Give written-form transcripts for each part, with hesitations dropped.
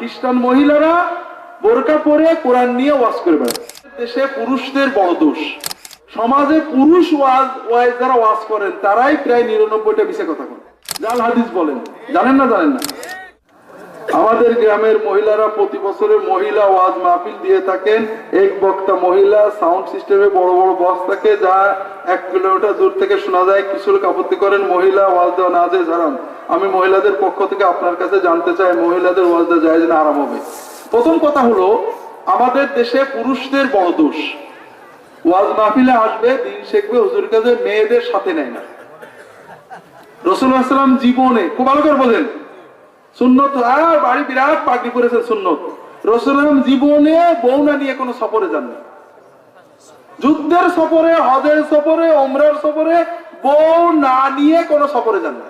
খ্রিস্টান মহিলারা বোরকা পরে কোরআন নিয়ে ওয়াজ করে বেড়ায়। দেশে পুরুষদের বড় দোষ, সমাজে পুরুষ ওয়াজ যারা ওয়াজ করেন তারাই প্রায় 99টা মিছে কথা বলেন, জাল হাদিস বলেন। জানেন না? আমাদের গ্রামের মহিলারা প্রতি বছরের মহিলা ওয়াজ মাহফিল দিয়ে থাকেন। এক বক্তা মহিলা, সাউন্ড সিস্টেমে বড় বড় বক্স থাকে যা 1 কিলোমিটার দূর থেকে শোনা যায়। কিছু লোক আপত্তি করেন মহিলা ওয়াজ দেওয়া না যায় হারাম। আমি মহিলাদের পক্ষ থেকে আপনার কাছে জানতে চাই, মহিলাদের ওয়াজ দেওয়া যায় না আরাম হবে? প্রথম কথা হলো, আমাদের দেশে পুরুষদের বড় দোষ। ওয়াজ মাহফিলে আসবে, দিন শিখবে, হুজুর কাছে মেয়েদের সাথে নেয় না। রাসূলুল্লাহ সাল্লাল্লাহু আলাইহি ওয়াসাল্লাম জীবনে খুব ভালো করে বলেন, সুন্নত আর বাড়ি বিরাট পাগড়ি পরেছে সুন্নত। রাসূলুল্লাহ জীবনে বউ না নিয়ে কোনো সফরে যান না। যুদ্ধের সফরে, হজের সফরে, ওমরার সফরে বউ না নিয়ে কোনো সফরে যান না।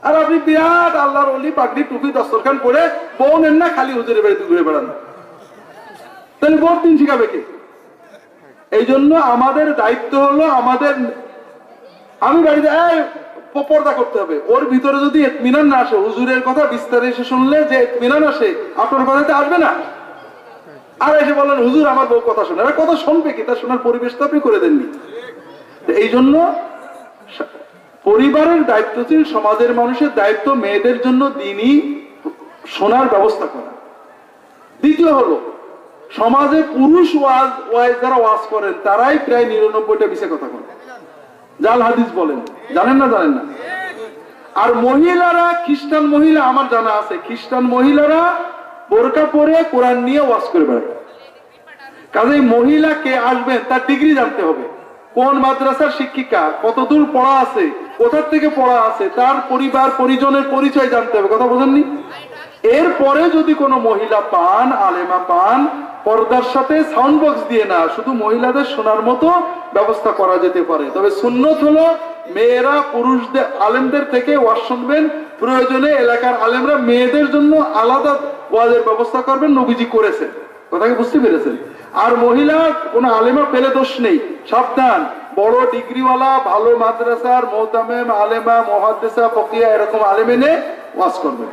আর আপনি বিরাট আল্লাহর ওলি, পাগড়ি টুপি দস্তরখান পরে বউ নেন না, খালি হুজুরের বাড়িতে ঘুরে বেড়ান। তাহলে বউ দিন শিখাবে কে? এই জন্য আমাদের দায়িত্ব হলো, আমি বাড়িতে পর্দা করতে হবে। ওর ভিতরে যদি ইতমিনান না আসে, হুজুরের কথা বিস্তারিত শুনলে যে ইতমিনান আসে, আপনার কথাতে আসবে না। আর এসে বলেন হুজুর আমার বউ কথা শোনে, আর কথা শুনবে কি? তার শোনার পরিবেশ তো আপনি করে দেননি। এই জন্য পরিবারের দায়িত্ব ছিল, সমাজের মানুষের দায়িত্ব মেয়েদের জন্য দিনই শোনার ব্যবস্থা করা। দ্বিতীয় হলো, সমাজে পুরুষ ওয়াজ যারা ওয়াজ করেন তারাই প্রায় 99টা মিছে কথা বলেন, জাল হাদিস বলেন। জানেন না? আর মহিলারা, খ্রিস্টান মহিলা আমার জানা আছে, খ্রিস্টান মহিলারা বোরকা পরে কোরআন নিয়ে ওয়াজ করে বেড়ায়। কাজেই মহিলা কে আসবেন তার ডিগ্রি জানতে হবে, কোন মাদ্রাসার শিক্ষিকা, কতদূর পড়া আছে, কোথা থেকে পড়া আছে, তার পরিবার পরিজনের পরিচয় জানতে হবে। কথা বোঝেননি? এরপরে যদি কোনো মহিলা পান, আলেমা পান, পর্দার সাথে সাউন্ড বক্স দিয়ে না, শুধু মহিলাদের শোনার মতো ব্যবস্থা করা যেতে পারে। তবে সুন্নত হলো মেয়েরা পুরুষদের আলেমদের থেকে ওয়াজ শুনবেন, প্রয়োজনে এলাকার আলেমরা মেয়েদের জন্য আলাদা ওয়াজের ব্যবস্থা করবেন, নবীজি করেছেন। কথা কি বুঝতে পেরেছেন? আর মহিলা কোন আলেমা পেলে দোষ নেই, সাবধান, বড় ডিগ্রিওয়ালা ভালো মাদ্রাসার মোহতামেম, আলেমা, মুহাদ্দিসা, ফকিয়া এরকম আলেম এনে ওয়াজ করবেন।